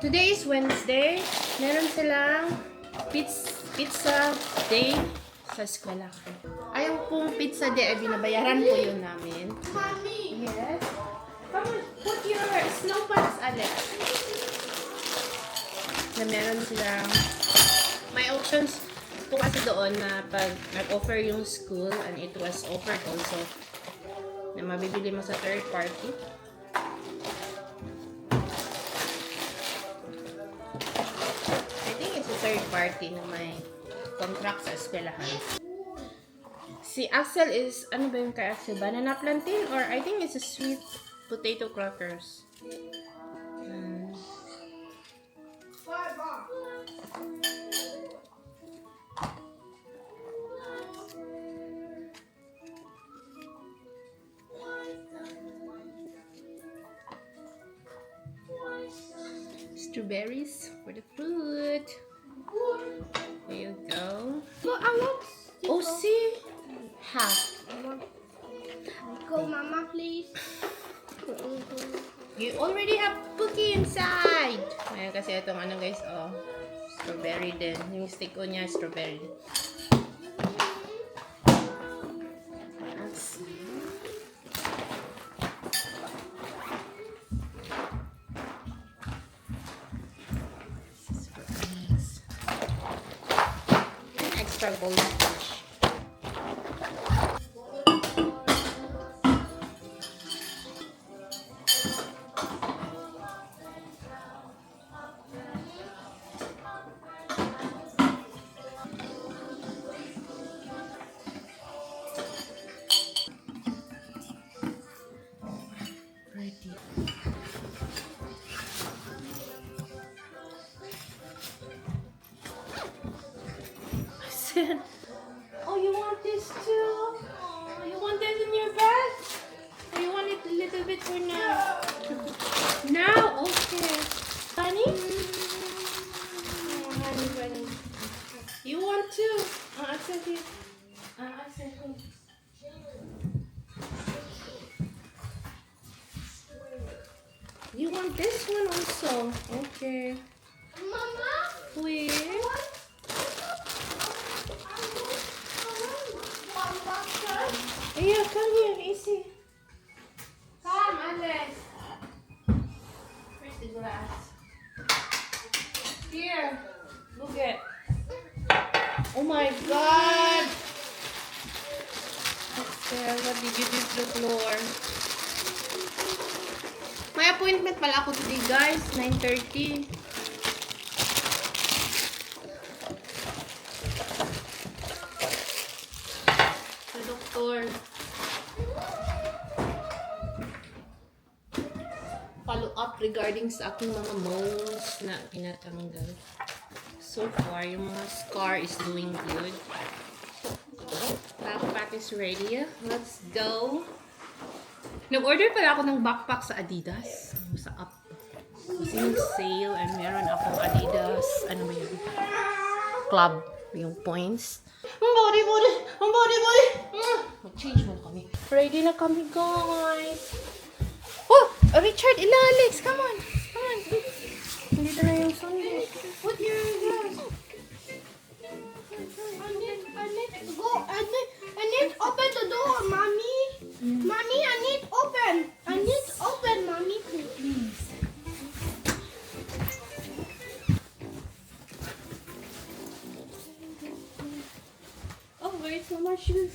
Today is Wednesday. Meron silang pizza day sa eskwela ko. Ayaw pong pizza day ay binabayaran po yun namin. Mommy! Yes? Come on, put your snow pants, Alex. Na meron silang may options po kasi doon na pag nag-offer yung school and it was offered also na mabibili mo sa third party. I think it's a third party na may contract sa eskwelahan. Si Axel is, ano ba yung kay Axel? Banana plantain or I think it's a sweet potato crackers. Strawberries for the food. There you go. Look, I want Oh, see? Half. go, Mama, please. You already have cookie inside. Ayan kasi itong ano guys, oh. Strawberry din. Yung stick ko niya, strawberry. Let's see. This is for eggs. Extra goldfish. Ready. Oh, you want this too? Oh, you want this in your bag? Or you want it a little bit for now? Now? Okay. Honey? Oh, honey, honey. You want too? Axel, here. Axel, here. You want this one also? Okay. Mama? Wait. Yeah, come here, easy. Come, Alex. Where's the glass? Here. Look at. Oh my God. Axel, what did you do to the floor? May appointment pala ako today, guys. 9:30. Sa doktor. Follow up regarding sa aking mga moles na pinatanggal. So far, yung mga scar is doing good. Backpack is ready. Let's go. Nag-order pala ako ng backpack sa Adidas. Sa app. Kasi yung sale and meron akong Adidas. Ano ba yun? Club. Yung points. Ang body! Mag-change mo na kami. Ready na kami, guys. Oh! Richard, Alex! Come on! Come on! Dito na yung sunday. Put your glass. I need open the door, Mommy. Mommy, I need open. I need open, Mommy, please. Oh, where's my shoes?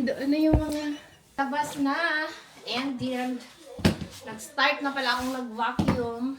Doon na yung mga labas na. And then, nag-start na pala akong nag-vacuum.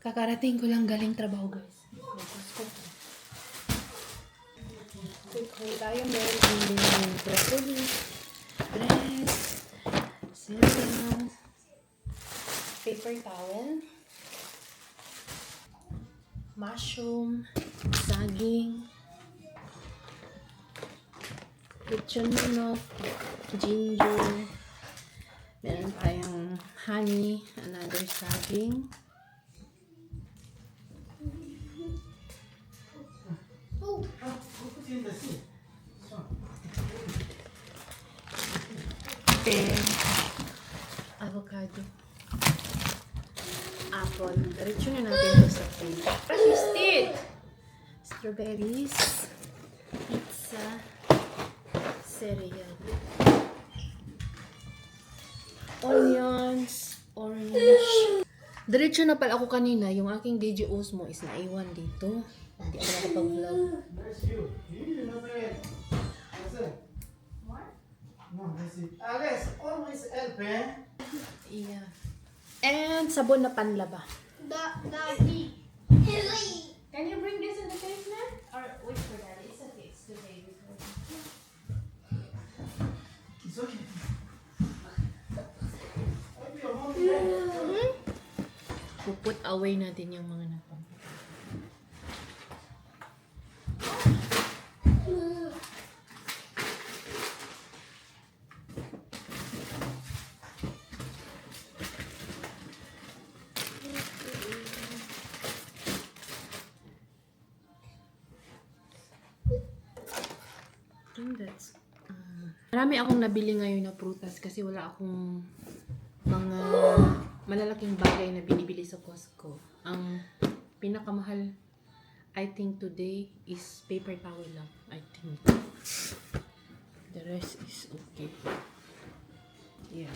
Kakarating ko lang galing trabaho, guys. Kung tayo meron din broccoli, bread, cereal, paper towel, mushroom, saging, lechon manok, ginger, meron tayong honey, another saging, and avocado, apple. Diretso na natin ito sa food. Roasted! Strawberries, pizza, cereal, onions, orange. Diretso na pala ako kanina. Yung aking DJ Osmo is naiwan dito. Hindi ako nakapag-vlog. That's you. You remember it. That's it. What? No, that's it. Alex, always help, eh? Yeah. And sabon na panlaba. Daddy. Can you bring this in the basement? Or wait for that? It's okay. It's today. It's okay. I'll be your mom today. Puput away natin yung mga napang. I think that's marami akong nabili ngayon na prutas kasi wala akong mga malalaking bagay na binibili sa Costco. Ang pinakamahal I think today is paper towel lang. I think. The rest is okay. Yeah.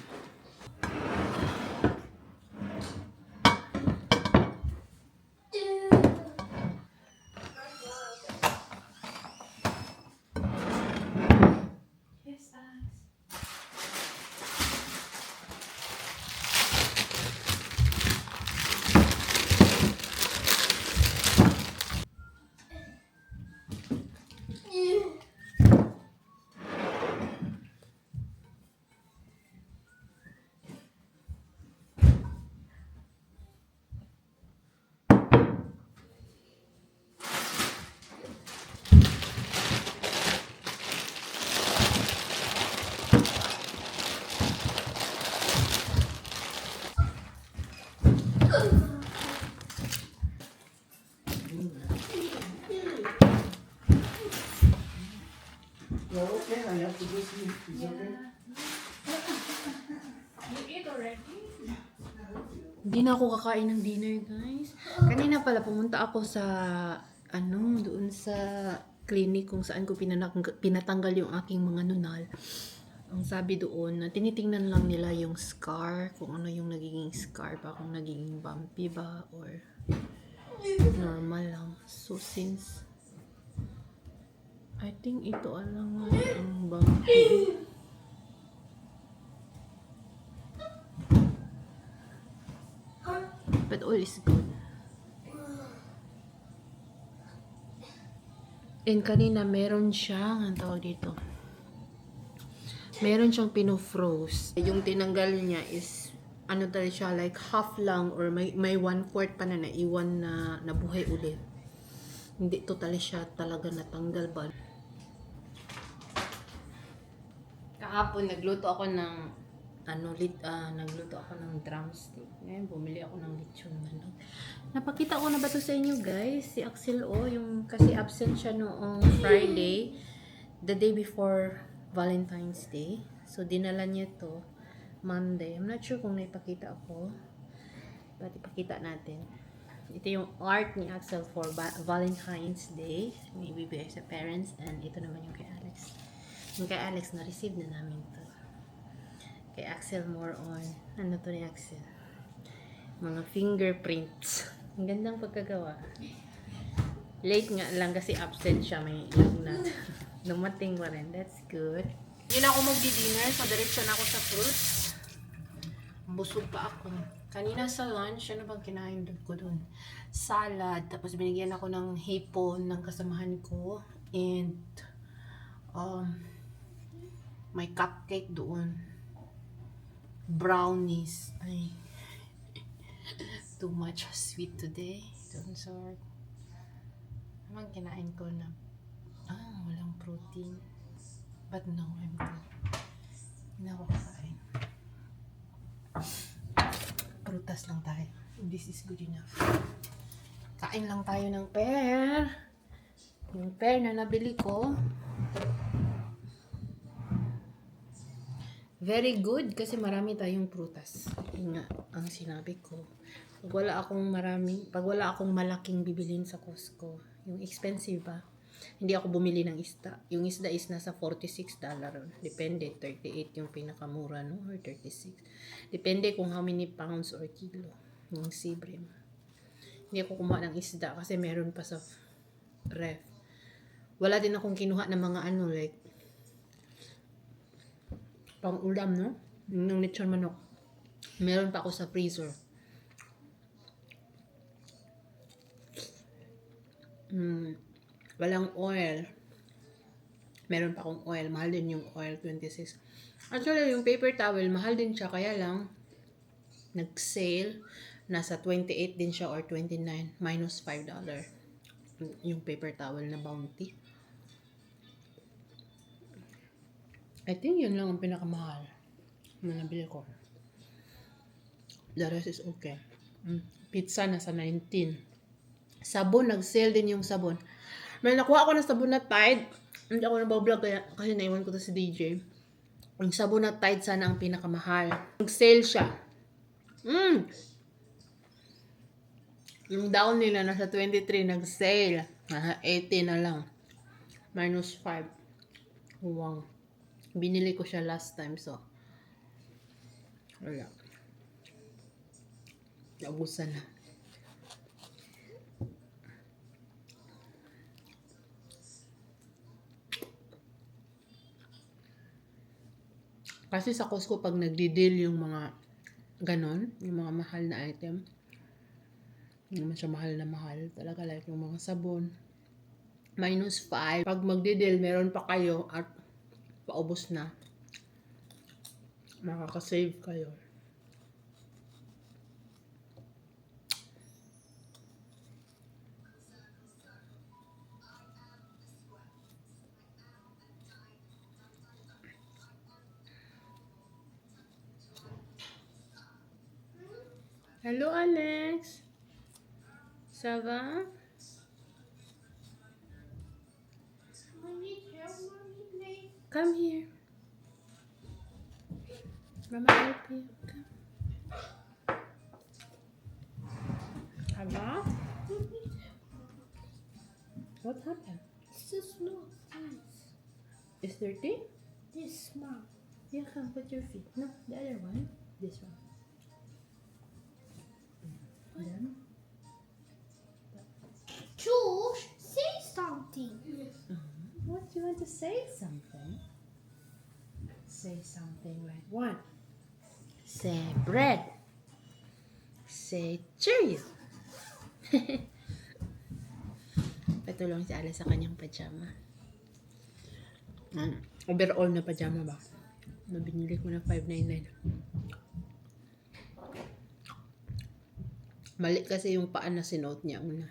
Yes, Alex. You're okay. I have to go sleep. It's okay. You eat already? Hindi na ako kakain ng dinner, guys. Kanina pala pumunta ako sa doon sa clinic kung saan ko pinatanggal yung aking mga nunal. Ang sabi doon na tinitingnan lang nila yung scar, kung ano yung nagiging scar ba, kung nagiging bumpy ba or normal lang. So since I think ito lang ang bumpy. But all is good. And kanina meron siyang, ang tawag dito, meron siyang pinofroze. Yung tinanggal niya is, ano talaga siya, like half lang or may 1/4 pa na naiwan na nabuhay ulit. Hindi totally siya talaga natanggal ba. Kahapon nagluto ako ng nagluto ako ng drumstick. Ngayon, bumili ako ng lechon manok. Napakita ko na ba to sa inyo, guys? Si Axel, yung kasi absent siya noong Friday, the day before Valentine's Day. So, dinala niya to Monday. I'm not sure kung naipakita ako. But ipakita natin. Ito yung art ni Axel for Valentine's Day. May bibigay sa parents. And ito naman yung kay Alex. Yung kay Alex, na-receive na namin to. Kay Axel, more on, ano to ni Axel? Mga fingerprints. Ang gandang pagkagawa. Late nga lang kasi absent siya. May lagnat. Dumating pa rin. That's good. Yun ako magdi-dinner. So, diretso na ako sa fruits. Busog pa ako. Kanina sa lunch, ano bang kinain ko doon? Salad. Tapos binigyan ako ng hipon ng kasamahan ko. And may cupcake doon. Brownies. Ay. Too much sweet today. Don't sorry. Ano bang kinain ko na? Walang protein. But no, I'm good. Hindi ako kakain. Prutas lang tayo. This is good enough. Kain lang tayo ng pear. Yung pear na nabili ko. Very good kasi marami tayong prutas. Yun nga ang sinabi ko. Pag wala akong malaking bibilin sa Costco, yung expensive ba? Hindi ako bumili ng isda. Yung isda is nasa $46. Depende, 38 yung pinakamura, no? Or 36. Depende kung how many pounds or kilo yung sea bream. Hindi ako kumuha ng isda kasi meron pa sa ref. Wala din akong kinuha ng mga like pang ulam, no? Yung lechon manok. Meron pa ako sa freezer. Walang oil. Meron pa akong oil. Mahal din yung oil, 26. Actually, yung paper towel, mahal din siya. Kaya lang, nag-sale. Nasa 28 din siya or 29. Minus $5. Yung paper towel na Bounty. I think yun lang ang pinakamahal na nabili ko. The rest is okay. Pizza nasa 19. Sabon, nag-sale din yung sabon. May nakuha ako ng sabon na Tide. Hindi ako nabablog kasi naiwan ko to si DJ. Yung sabon na Tide sana ang pinakamahal. Nag-sale siya. Yung down nila nasa 23, nag-sale. Nasa 80 na lang. Minus 5. Wow. Binili ko siya last time, so wala. Naubusan na. Kasi sa Costco, pag nagdi-deal yung mga ganon, yung mga mahal na item, hindi naman siya mahal na mahal. Talaga like yung mga sabon. Minus 5. Pag magdi-deal, meron pa kayo at paubos na. Makakasave kayo. Hello, Alex. Ça va? Mommy, help mommy, please. Come here. Mama help you. Come. Hello? What happened? It's so small. Please. Is dirty? This small. Yeah, come put your feet. No, the other one. This one. Then. Josh, say something. What do you want to say something? Say something like what? Say bread. Say Cheerios. Patulong si Alice sa kanyang pajama. Overall na pajama ba? Binili ko na $5.99. Mali kasi yung paan na sinuot niya una.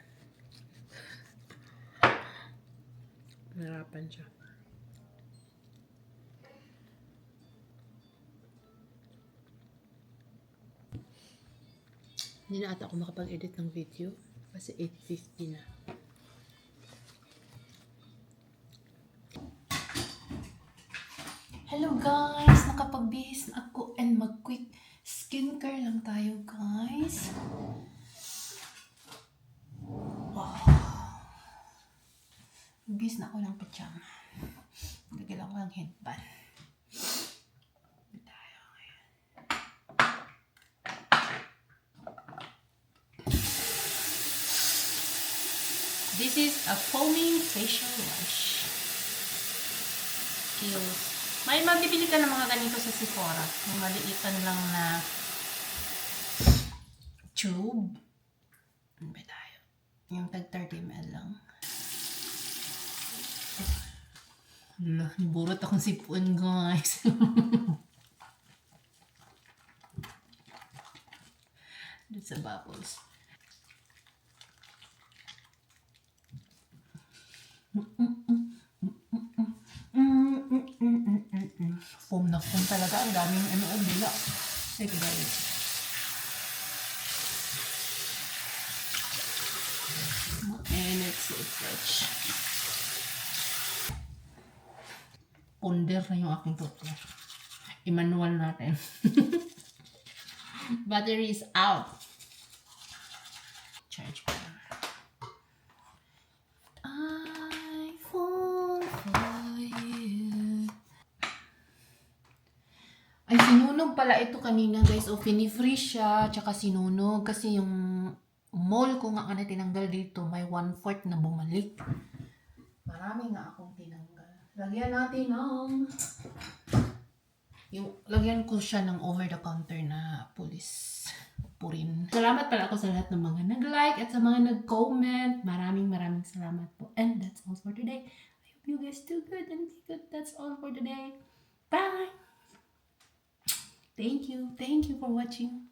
Narapan siya. Hindi na ata ako makapag-edit ng video kasi 8:50 na. Hello guys! Nakapagbihis na ako and mag-quick skincare lang tayo guys. Bihis na ako ng pajama. Lagyan ako ng headband. Tayo ngayon. This is a foaming facial wash. Kills. May mabibili ka ng mga ganito sa Sephora. Yung maliitan lang na tube. Ano ba tayo? Yung tag 30 ml lang. Hala, niburot akong sipon, guys. Doon sa bubbles. Foam na foam talaga. Ang daming bila. Teka guys. And it's so fresh. Ponder na yung aking toothbrush. I-manual natin. Battery is out. Charge pa. iPhone 5. Ay, sinunog pala ito kanina, guys. O, pinifreeze siya. Tsaka sinunog. Kasi yung mole ko nga na tinanggal dito, may 1/4 na bumalik. Marami nga akong tinanggal. Lagyan natin ng... lagyan ko siya ng over-the-counter na police purin. Salamat pala ako sa lahat ng mga nag-like at sa mga nag-comment. Maraming salamat po. And that's all for today. I hope you guys do good and be good. That's all for today. Bye! Thank you for watching.